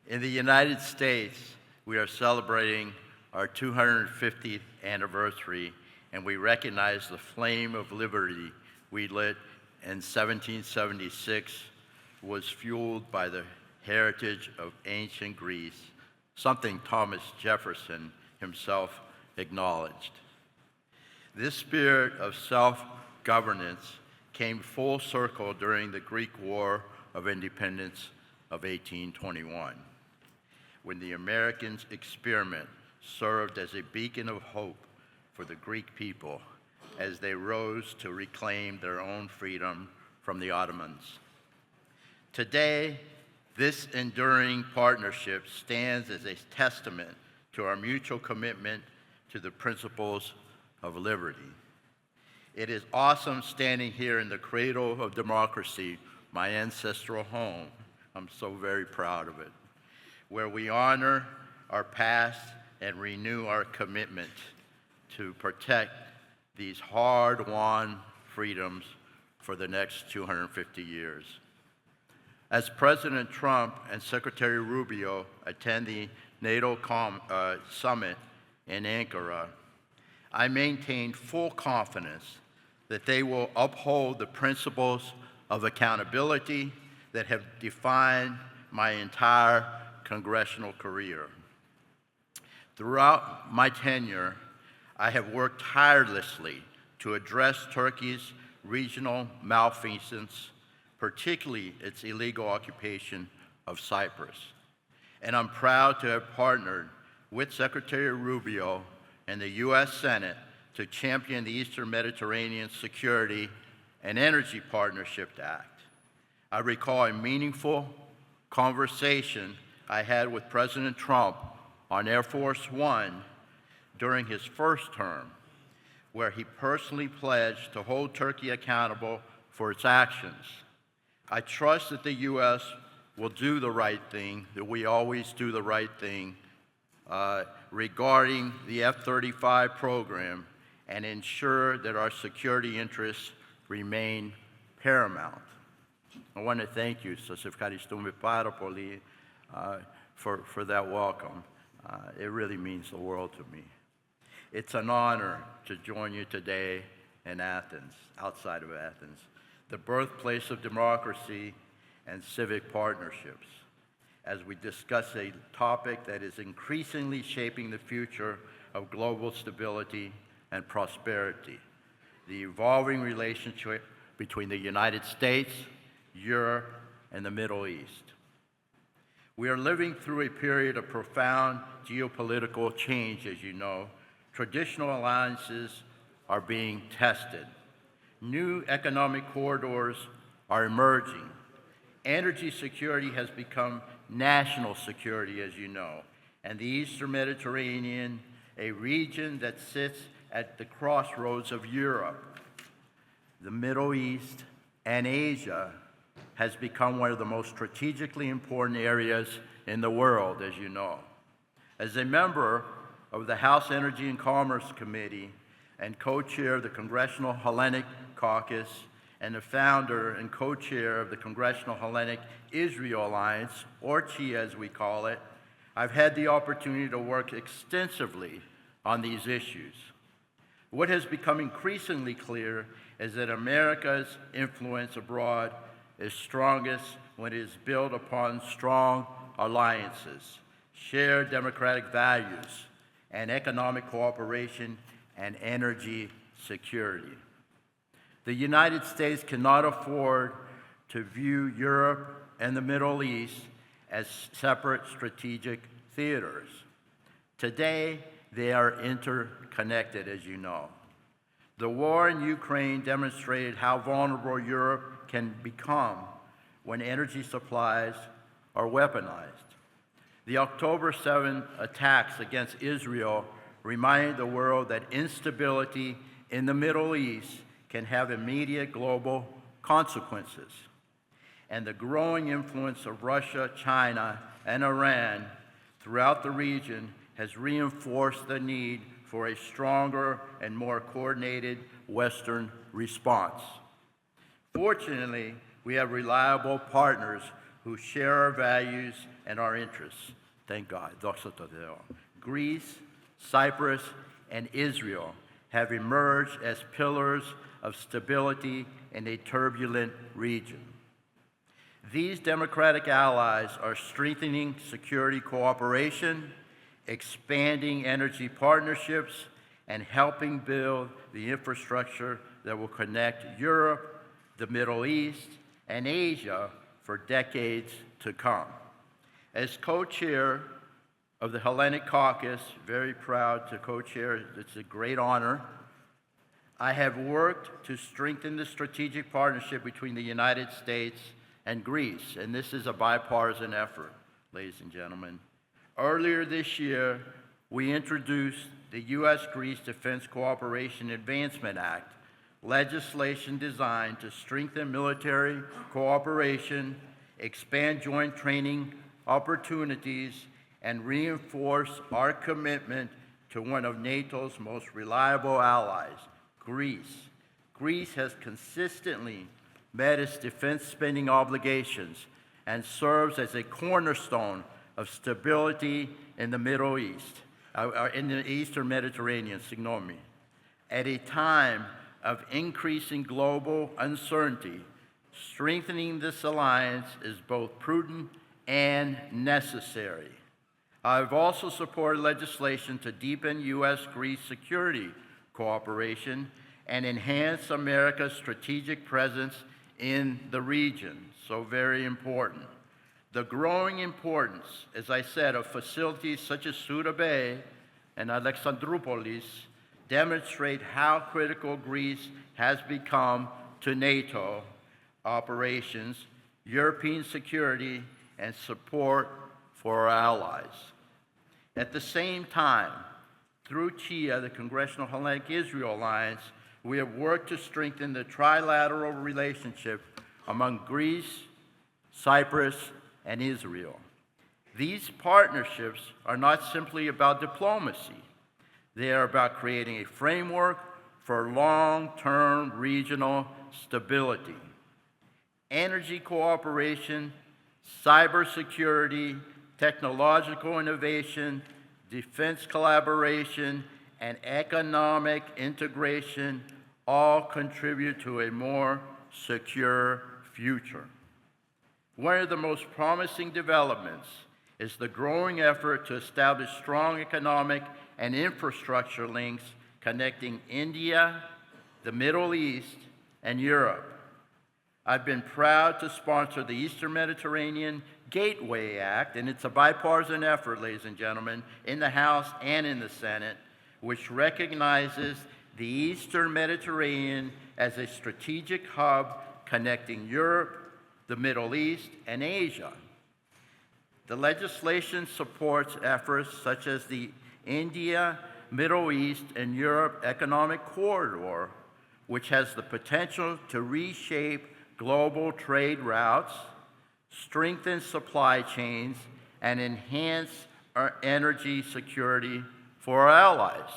In the United States, we are celebrating our 250th anniversary, and we recognize the flame of liberty we lit in 1776 was fueled by the heritage of ancient Greece, something Thomas Jefferson himself acknowledged. This spirit of self-governance came full circle during the Greek War of Independence of 1821, when the Americans' experiment served as a beacon of hope for the Greek people as they rose to reclaim their own freedom from the Ottomans. Today, this enduring partnership stands as a testament to our mutual commitment to the principles of liberty. It is awesome standing here in the cradle of democracy, my ancestral home. I'm so very proud of it, where we honor our past and renew our commitment to protect these hard-won freedoms for the next 250 years. As President Trump and Secretary Rubio attend the NATO summit in Ankara, I maintain full confidence that they will uphold the principles of accountability that have defined my entire congressional career. Throughout my tenure, I have worked tirelessly to address Turkey's regional malfeasance, particularly its illegal occupation of Cyprus. And I'm proud to have partnered with Secretary Rubio and the U.S. Senate to champion the Eastern Mediterranean Security and Energy Partnership Act. I recall a meaningful conversation I had with President Trump on Air Force One during his first term, where he personally pledged to hold Turkey accountable for its actions. I trust that the U.S. will do the right thing, that we always do the right thing regarding the F-35 program and ensure that our security interests remain paramount. I want to thank you, Σας ευχαριστούμε πάρα πολύ, for that welcome. It really means the world to me. It's an honor to join you today in Athens, outside of Athens, the birthplace of democracy and civic partnerships, as we discuss a topic that is increasingly shaping the future of global stability and prosperity, the evolving relationship between the United States, Europe, and the Middle East. We are living through a period of profound geopolitical change, as you know. Traditional alliances are being tested. New economic corridors are emerging. Energy security has become national security, as you know, and the Eastern Mediterranean, a region that sits at the crossroads of Europe, the Middle East, and Asia, has become one of the most strategically important areas in the world, as you know. As a member of the House Energy and Commerce Committee and co-chair of the Congressional Hellenic Caucus and the founder and co-chair of the Congressional Hellenic Israel Alliance, or CHIA as we call it, I've had the opportunity to work extensively on these issues. What has become increasingly clear is that America's influence abroad is strongest when it is built upon strong alliances, shared democratic values, and economic cooperation and energy security. The United States cannot afford to view Europe and the Middle East as separate strategic theaters. Today, they are interconnected, as you know. The war in Ukraine demonstrated how vulnerable Europe can become when energy supplies are weaponized. The October 7 attacks against Israel reminded the world that instability in the Middle East can have immediate global consequences. And the growing influence of Russia, China, and Iran throughout the region has reinforced the need for a stronger and more coordinated Western response. Fortunately, we have reliable partners who share our values and our interests. Thank God. Δόξα τω Θεώ. Greece, Cyprus, and Israel have emerged as pillars of stability in a turbulent region. These democratic allies are strengthening security cooperation, expanding energy partnerships, and helping build the infrastructure that will connect Europe, the Middle East, and Asia for decades to come. As co-chair of the Hellenic Caucus, very proud to co-chair, it's a great honor, I have worked to strengthen the strategic partnership between the United States and Greece, and this is a bipartisan effort, ladies and gentlemen. Earlier this year, we introduced the U.S.-Greece Defense Cooperation Advancement Act, legislation designed to strengthen military cooperation, expand joint training opportunities, and reinforce our commitment to one of NATO's most reliable allies, Greece. Greece has consistently met its defense spending obligations and serves as a cornerstone of stability in the Middle East, in the Eastern Mediterranean, ignore me. At a time of increasing global uncertainty, strengthening this alliance is both prudent and necessary. I've also supported legislation to deepen U.S.-Greece security cooperation and enhance America's strategic presence in the region, so very important. The growing importance, as I said, of facilities such as Souda Bay and Alexandroupolis demonstrate how critical Greece has become to NATO operations, European security, and support for our allies. At the same time, through CHIA, the Congressional Hellenic Israel Alliance, we have worked to strengthen the trilateral relationship among Greece, Cyprus, and Israel. These partnerships are not simply about diplomacy. They are about creating a framework for long-term regional stability. Energy cooperation, cybersecurity, technological innovation, defense collaboration, and economic integration all contribute to a more secure future. One of the most promising developments is the growing effort to establish strong economic and infrastructure links connecting India, the Middle East, and Europe. I've been proud to sponsor the Eastern Mediterranean Gateway Act, and it's a bipartisan effort, ladies and gentlemen, in the House and in the Senate, which recognizes the Eastern Mediterranean as a strategic hub connecting Europe, the Middle East, and Asia. The legislation supports efforts such as the India, Middle East, and Europe Economic Corridor, which has the potential to reshape global trade routes, strengthen supply chains, and enhance our energy security for our allies.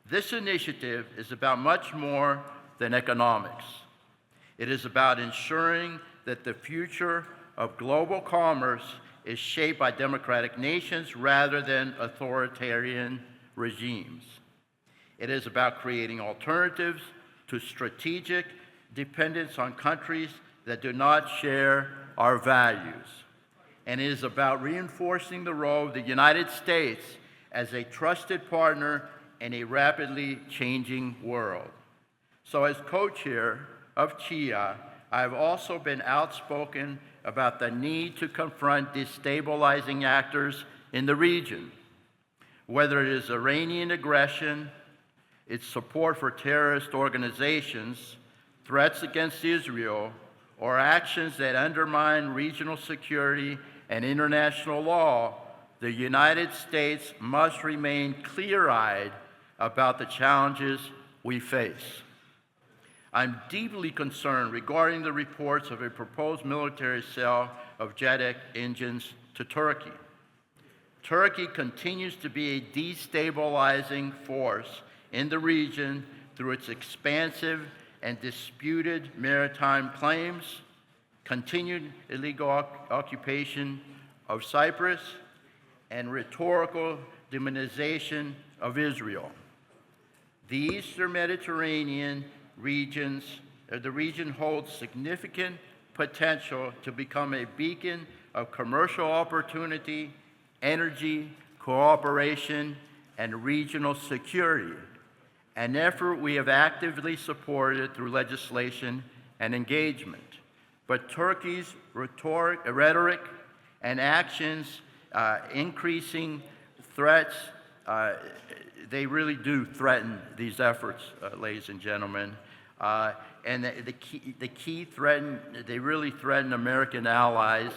This initiative is about much more than economics. It is about ensuring that the future of global commerce is shaped by democratic nations rather than authoritarian regimes. It is about creating alternatives to strategic dependence on countries that do not share our values. And it is about reinforcing the role of the United States as a trusted partner in a rapidly changing world. So as co-chair of CHIA, I've also been outspoken about the need to confront destabilizing actors in the region, whether it is Iranian aggression, its support for terrorist organizations, threats against Israel, or actions that undermine regional security and international law. The United States must remain clear-eyed about the challenges we face. I'm deeply concerned regarding the reports of a proposed military sale of jet engines to Turkey. Turkey continues to be a destabilizing force in the region through its expansive and disputed maritime claims, continued illegal occupation of Cyprus, and rhetorical demonization of Israel. The Eastern Mediterranean region holds significant potential to become a beacon of commercial opportunity, energy, cooperation, and regional security, an effort we have actively supported through legislation and engagement. But Turkey's rhetoric and actions, increasing threats, they really do threaten these efforts, ladies and gentlemen. And the key they really threaten American allies,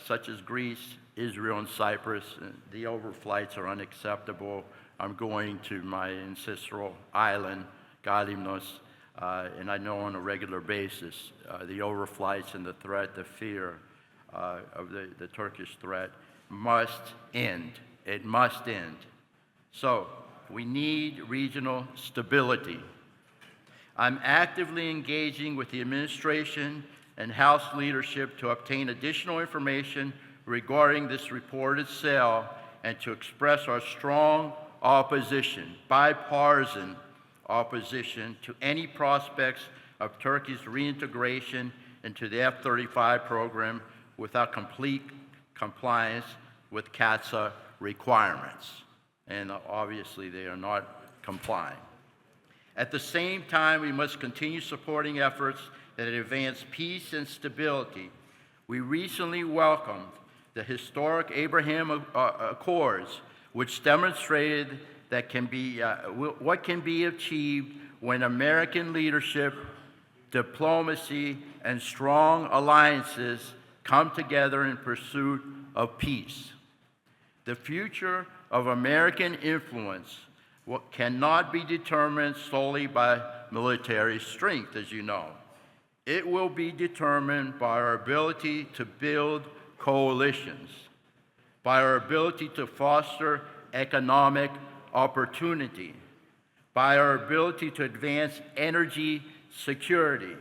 such as Greece, Israel, and Cyprus. The overflights are unacceptable. I'm going to my ancestral island, Galimnos, and I know on a regular basis the overflights and the threat, the fear of the Turkish threat must end. It must end. So we need regional stability. I'm actively engaging with the administration and House leadership to obtain additional information regarding this reported sale and to express our strong opposition, bipartisan opposition, to any prospects of Turkey's reintegration into the F-35 program without complete compliance with CAATSA requirements. And obviously they are not complying. At the same time, we must continue supporting efforts that advance peace and stability. We recently welcomed the historic Abraham Accords, which demonstrated that what can be achieved when American leadership, diplomacy, and strong alliances come together in pursuit of peace. The future of American influence cannot be determined solely by military strength, as you know. It will be determined by our ability to build coalitions, by our ability to foster economic opportunity, by our ability to advance energy security,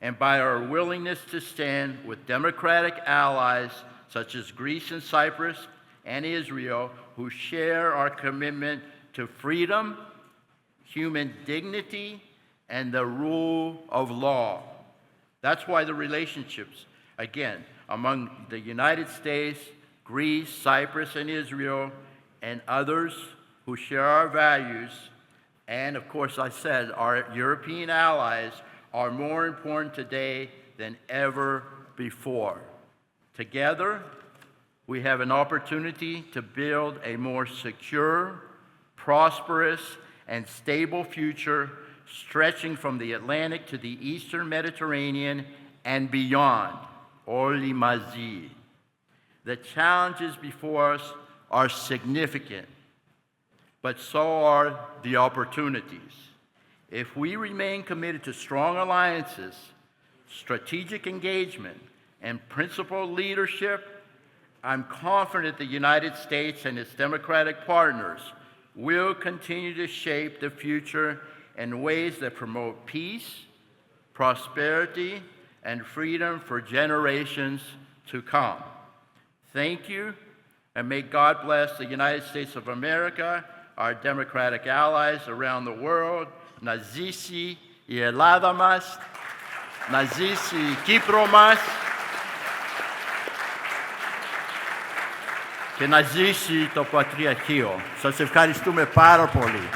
and by our willingness to stand with democratic allies such as Greece and Cyprus and Israel, who share our commitment to freedom, human dignity, and the rule of law. That's why the relationships, again, among the United States, Greece, Cyprus, and Israel, and others who share our values, and of course, I said, our European allies, are more important today than ever before. Together, we have an opportunity to build a more secure, prosperous, and stable future stretching from the Atlantic to the Eastern Mediterranean and beyond. Orly Mazid. The challenges before us are significant, but so are the opportunities. If we remain committed to strong alliances, strategic engagement, and principled leadership, I'm confident the United States and its democratic partners will continue to shape the future in ways that promote peace, prosperity, and freedom for generations to come. Thank you, and may God bless the United States of America, our democratic allies around the world. Να ζήσει η Ελλάδα μας, να ζήσει η Κύπρο μας και να ζήσει το Πατριαρχείο. Σας ευχαριστούμε πάρα πολύ.